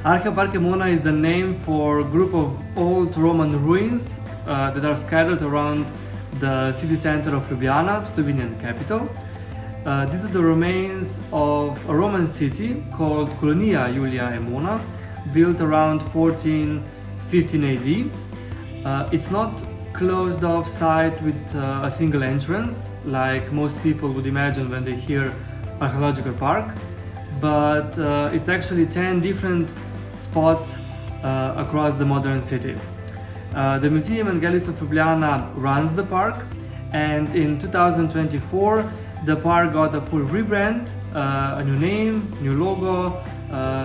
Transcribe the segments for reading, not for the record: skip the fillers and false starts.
Arheopark Emona is the name for a group of old Roman ruins that are scattered around the city center of Ljubljana, Slovenian capital. These are the remains of a Roman city called Colonia Julia Emona, built around 1415 AD. It's not closed off site with a single entrance, like most people would imagine when they hear archaeological park, but it's actually 10 different spots across the modern city. The Museum and Galleries of Ljubljana runs the park, and in 2024 the park got a full rebrand, a new name, new logo,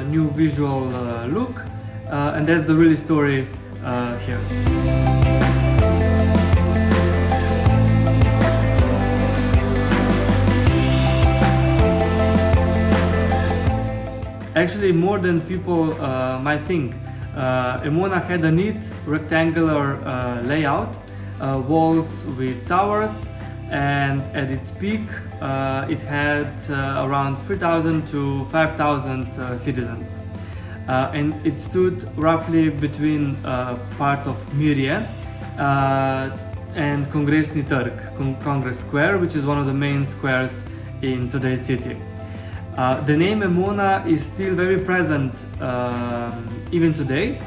new visual look, and that's the really story here. Actually, more than people might think. Emona had a neat rectangular layout, walls with towers, and at its peak it had around 3,000 to 5,000 citizens. And it stood roughly between part of Mirje and Kongresni Trg, Congress Square, which is one of the main squares in today's city. The name Emona is still very present even today.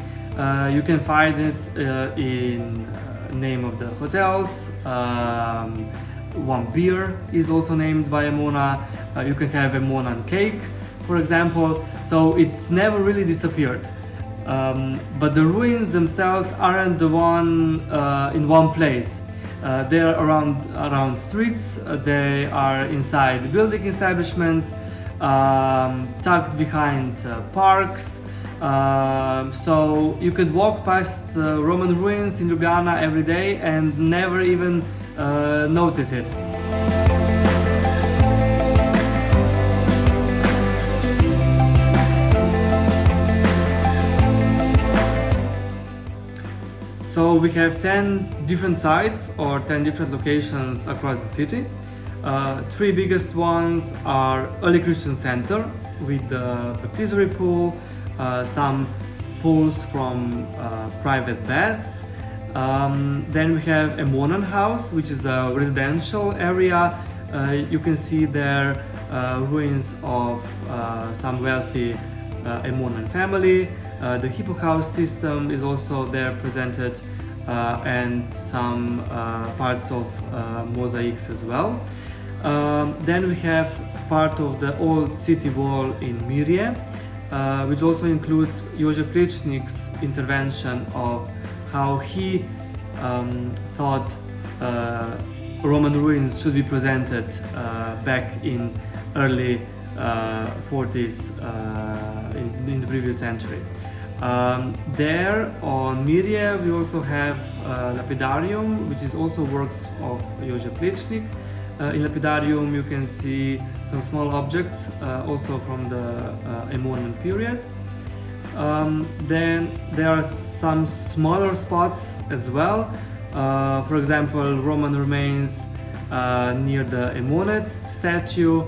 You can find it in name of the hotels. One beer is also named by Emona. You can have Emonan cake, for example. So it's never really disappeared. But the ruins themselves aren't the one in one place. They're around streets. They are inside building establishments, tucked behind parks. So you could walk past Roman ruins in Ljubljana every day and never even notice it. So we have 10 different sites or 10 different locations across the city. Three biggest ones are Early Christian Center with the baptistry pool, some pools from private baths. Then we have Emonan House, which is a residential area. You can see there ruins of some wealthy Emonan family. The Hippo House system is also there presented, and some parts of mosaics as well. Then we have part of the old city wall in Mirje, which also includes Jože Plečnik's intervention of how he thought Roman ruins should be presented back in early 40s in the previous century. There on Mirje we also have Lapidarium, which is also works of Jože Plečnik. In Lapidarium you can see some small objects also from the Emonan period. Then there are some smaller spots as well. For example, Roman remains near the Emonets statue,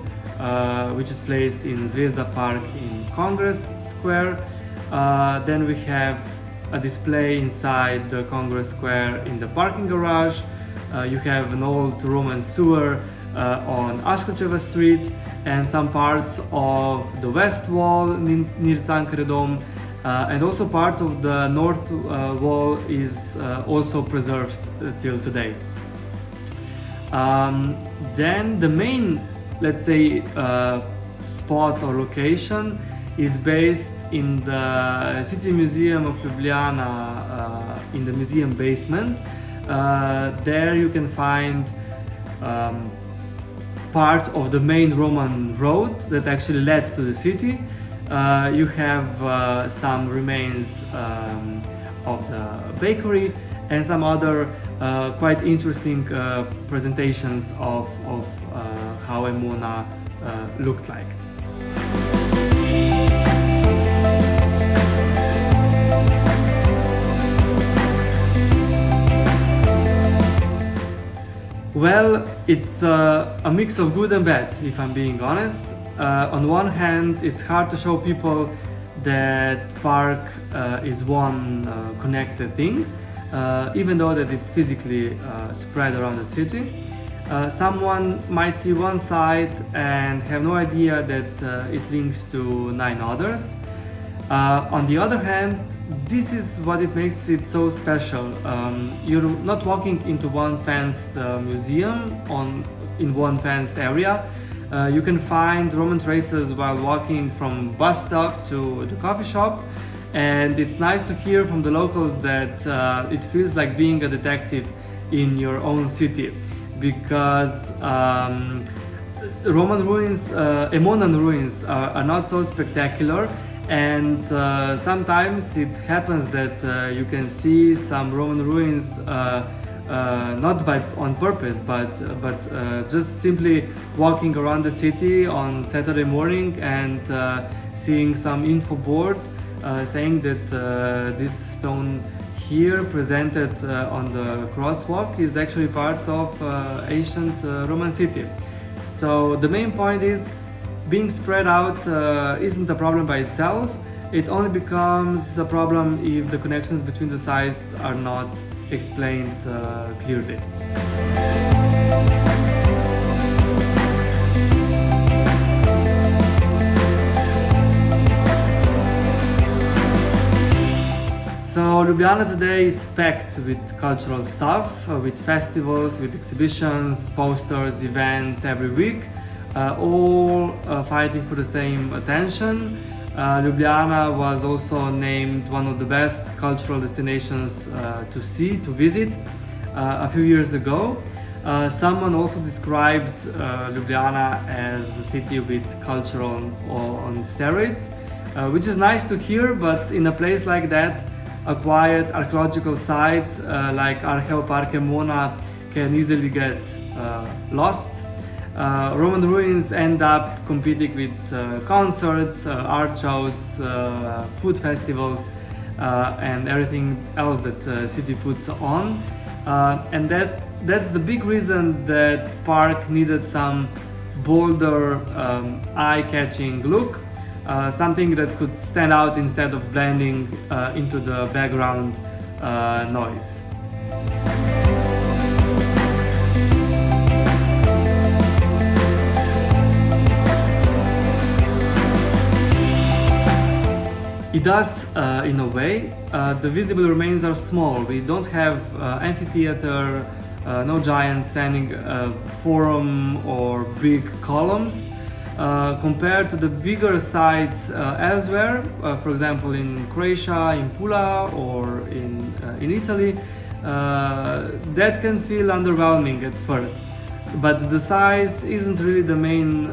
which is placed in Zvezda Park in Congress Square. Then we have a display inside the Congress Square in the parking garage. You have an old Roman sewer on Aškočeva Street, and some parts of the west wall near Cankarjev Dom, and also part of the north wall is also preserved till today. Then the main, let's say, spot or location is based in the City Museum of Ljubljana, in the museum basement. There you can find part of the main Roman road that actually led to the city. You have some remains of the bakery and some other quite interesting presentations of how Emona looked like. Well, it's a mix of good and bad, if I'm being honest. On one hand, it's hard to show people that park is one connected thing, even though that it's physically spread around the city. Someone might see one site and have no idea that it links to 9 others. On the other hand, this is what it makes it so special. You're not walking into one fenced museum in one fenced area. You can find Roman traces while walking from bus stop to the coffee shop, and it's nice to hear from the locals that it feels like being a detective in your own city, because Roman ruins, Emonan ruins are not so spectacular, and sometimes it happens that you can see some Roman ruins not on purpose, but just simply walking around the city on Saturday morning and seeing some info board saying that this stone here presented on the crosswalk is actually part of ancient Roman city. So the main point is, being spread out isn't a problem by itself. It only becomes a problem if the connections between the sites are not explained clearly. So Ljubljana today is packed with cultural stuff, with festivals, with exhibitions, posters, events every week, all fighting for the same attention. Ljubljana was also named one of the best cultural destinations to visit a few years ago. Someone also described Ljubljana as a city with culture on steroids, which is nice to hear, but in a place like that, a quiet archaeological site like Arheopark Emona can easily get lost. Roman ruins end up competing with concerts, art shows, food festivals, and everything else that the city puts on. And that's the big reason that park needed some bolder, eye-catching look, something that could stand out instead of blending into the background noise. It does, in a way. The visible remains are small. We don't have amphitheater, no giant standing forum or big columns. Compared to the bigger sites elsewhere, for example in Croatia, in Pula, or in Italy, that can feel underwhelming at first. But the size isn't really the main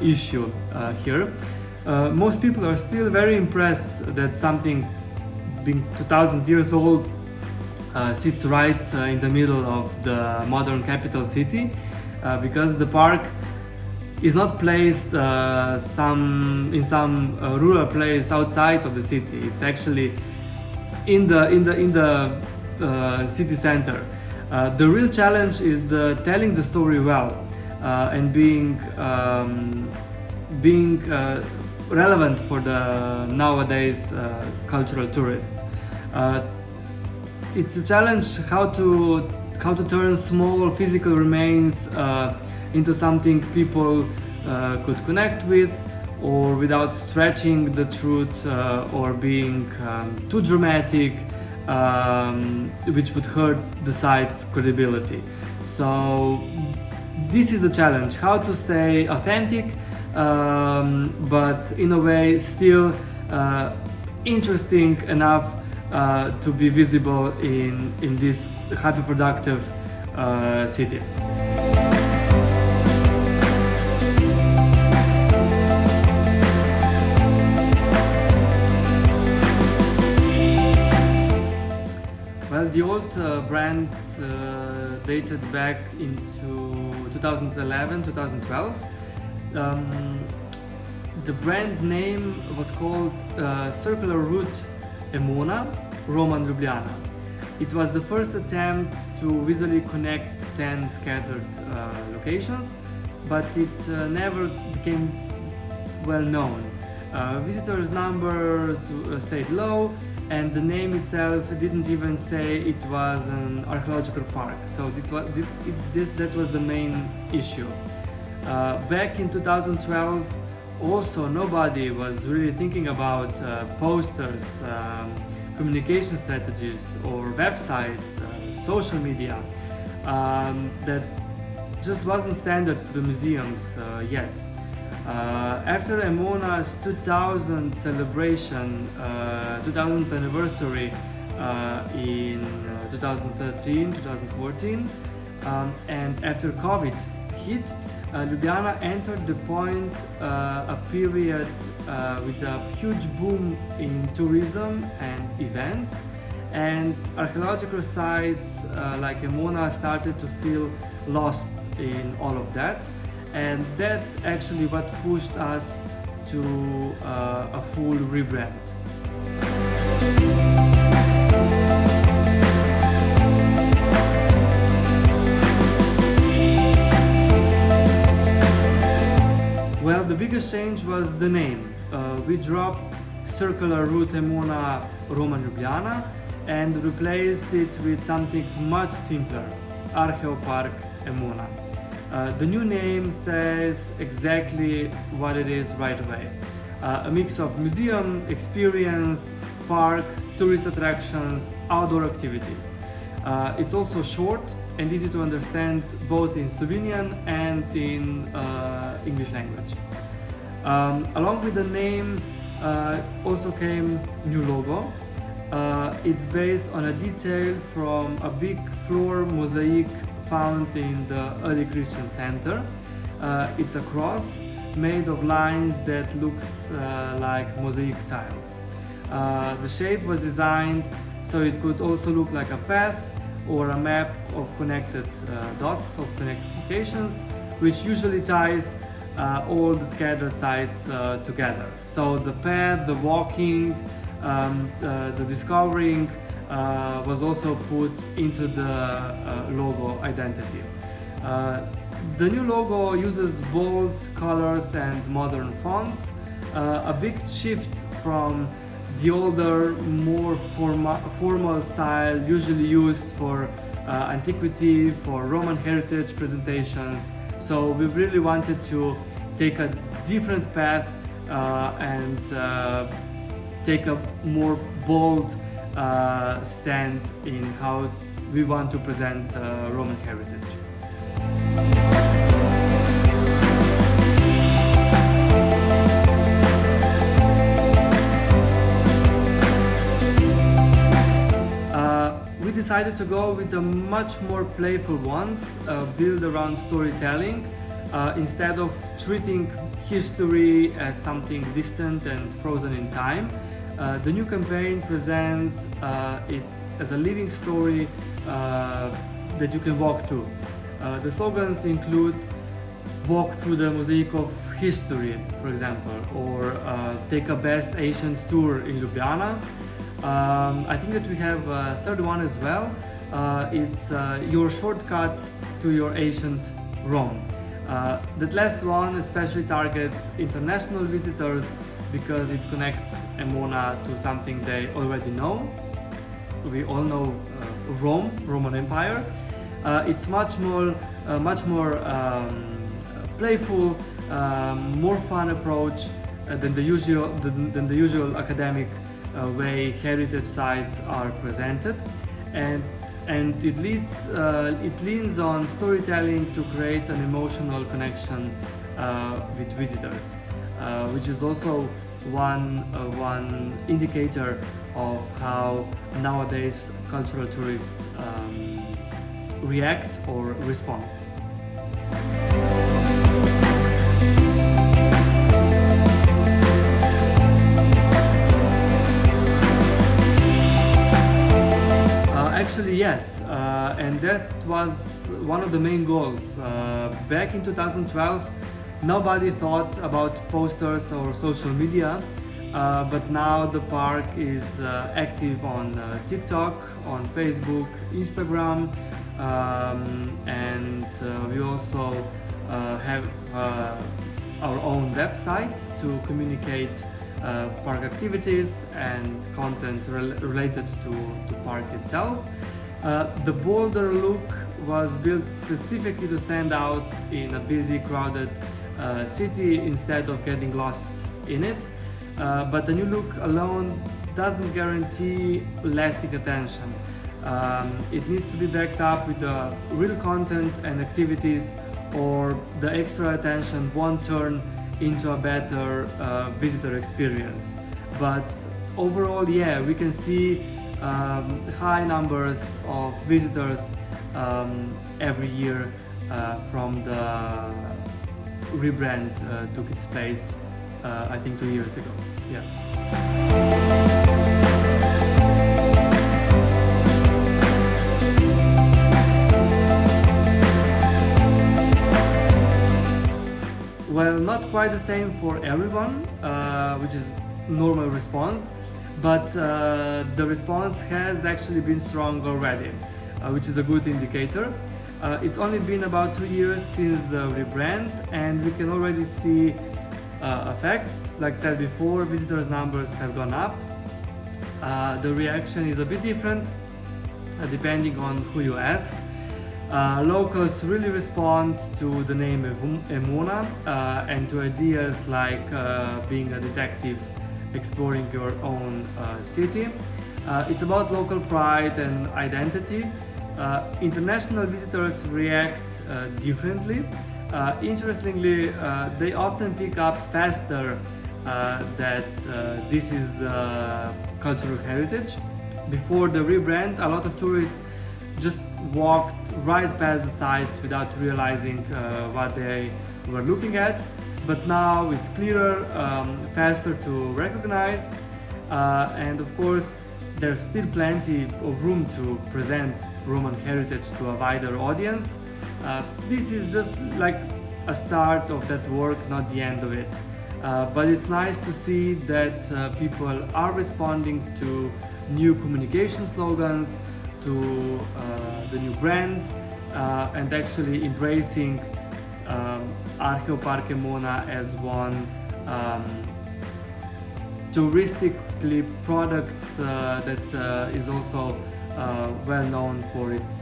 issue here. Most people are still very impressed that something being 2000 years old sits right in the middle of the modern capital city, because the park is not placed in some rural place outside of the city. It's actually in the city center. The real challenge is telling the story well and being relevant for the nowadays cultural tourists. It's a challenge how to turn small physical remains into something people could connect with, or without stretching the truth or being too dramatic, which would hurt the site's credibility. So this is the challenge: how to stay authentic, but in a way still interesting enough to be visible in this hyper-productive city. Well, the old brand dated back into 2011, 2012. The brand name was called Circular Route Emona, Roman Ljubljana. It was the first attempt to visually connect 10 scattered locations, but it never became well known. Visitors numbers stayed low, and the name itself didn't even say it was an archaeological park. So that was the main issue. Back in 2012, also nobody was really thinking about posters, communication strategies, or websites, social media. That just wasn't standard for the museums yet. After Emona's 2000th celebration, 2000th anniversary in 2013, 2014, and after COVID hit, Ljubljana entered the point, a period with a huge boom in tourism and events, and archaeological sites like Emona started to feel lost in all of that. And that actually what pushed us to a full rebrand. Well, the biggest change was the name. We dropped circular route Emona Roman Ljubljana and replaced it with something much simpler, Arheopark Emona. The new name says exactly what it is right away. A mix of museum, experience, park, tourist attractions, outdoor activity. It's also short and easy to understand both in Slovenian and in English language. Along with the name also came new logo. It's based on a detail from a big floor mosaic found in the early Christian center. It's a cross made of lines that looks like mosaic tiles. The shape was designed so it could also look like a path or a map of connected dots, of connected locations, which usually ties all the scattered sites together. So the path, the walking, the discovering was also put into the logo identity. The new logo uses bold colors and modern fonts, a big shift from the older, more formal style usually used for antiquity, for Roman heritage presentations. So we really wanted to take a different path and take a more bold stand in how we want to present Roman heritage. We decided to go with the much more playful ones, built around storytelling, instead of treating history as something distant and frozen in time. The new campaign presents it as a living story that you can walk through. The slogans include walk through the mosaic of history, for example, or take a best ancient tour in Ljubljana. I think that we have a third one as well. It's your shortcut to your ancient Rome. That last one especially targets international visitors because it connects Emona to something they already know. We all know Rome, Roman Empire. It's much more playful, more fun approach than the usual academic way heritage sites are presented, and it leans on storytelling to create an emotional connection with visitors, which is also one indicator of how nowadays cultural tourists react or respond. Actually, yes, and that was one of the main goals. Back in 2012, nobody thought about posters or social media, but now the park is active on TikTok, on Facebook, Instagram, and we also have our own website to communicate park activities and content related to park itself. The bolder look was built specifically to stand out in a busy, crowded city instead of getting lost in it. But the new look alone doesn't guarantee lasting attention. It needs to be backed up with the real content and activities, or the extra attention won't turn into a better visitor experience. But overall, yeah, we can see high numbers of visitors every year from the rebrand took its place, I think 2 years ago. Yeah. Well, not quite the same for everyone, which is normal response, but the response has actually been strong already, which is a good indicator. It's only been about 2 years since the rebrand, and we can already see a fact. Like I said before, visitors' numbers have gone up. The reaction is a bit different depending on who you ask. Locals really respond to the name Emona and to ideas like being a detective exploring your own city. It's about local pride and identity. International visitors react differently. Interestingly, they often pick up faster that this is the cultural heritage. Before the rebrand, a lot of tourists just walked right past the sites without realizing what they were looking at. But now it's clearer, faster to recognize, and of course there's still plenty of room to present Roman heritage to a wider audience. This is just like a start of that work, not the end of it. But it's nice to see that people are responding to new communication slogans, to the new brand, and actually embracing Archeopark Emona as one touristically product that is also well known for its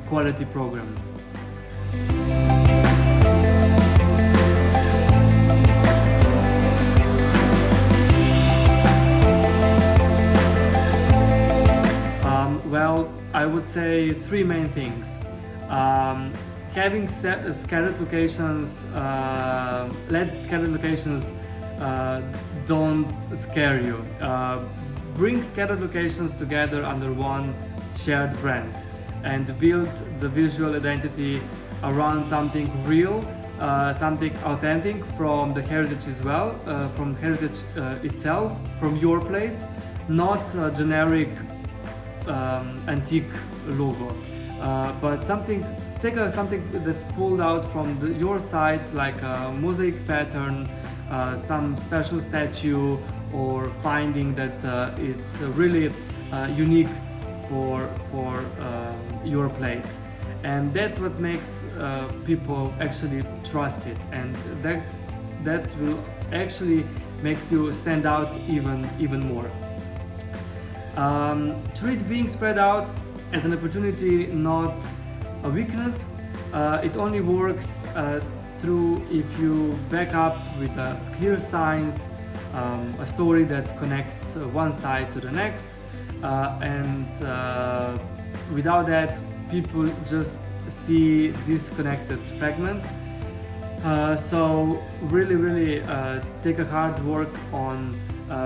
quality program. Well, I would say three main things. Having scattered locations, let scattered locations don't scare you. Bring scattered locations together under one shared brand and build the visual identity around something real, something authentic from the heritage as well, from heritage itself, from your place, not a generic antique logo, but something that's pulled out from your site, like a mosaic pattern, some special statue, or finding that it's really unique for your place, and that's what makes people actually trust it, and that will actually makes you stand out even more. Treat being spread out as an opportunity, not a weakness. It only works through if you back up with clear signs, a story that connects one side to the next, and without that, people just see disconnected fragments. So really take a hard work on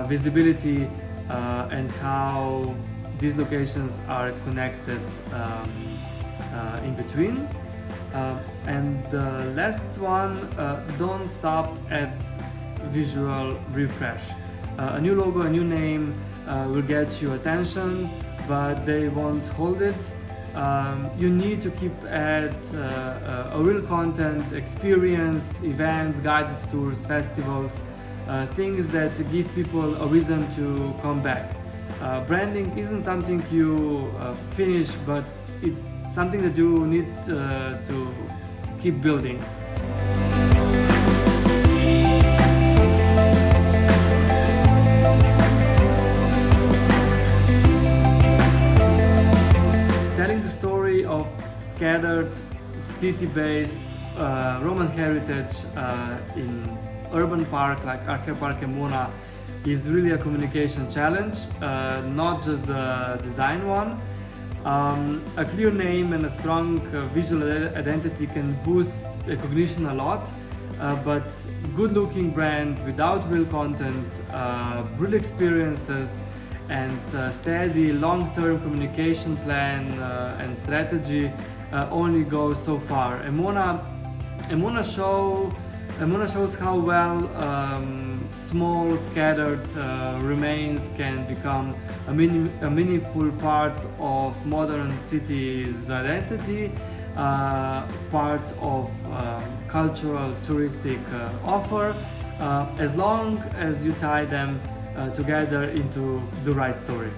visibility and how these locations are connected in between. And the last one, don't stop at visual refresh. A new logo, a new name will get you attention, but they won't hold it. You need to keep at a real content, experience, events, guided tours, festivals, things that give people a reason to come back. Branding isn't something you finish, but it's something that you need to keep building. scattered, city-based Roman heritage in urban park like Archepark Emona is really a communication challenge, not just the design one. A clear name and a strong visual identity can boost recognition a lot, but good-looking brand without real content, real experiences, and steady long-term communication plan and strategy only go so far. Emona shows how well small scattered remains can become a meaningful part of modern city's identity, part of cultural touristic offer, as long as you tie them together into the right story.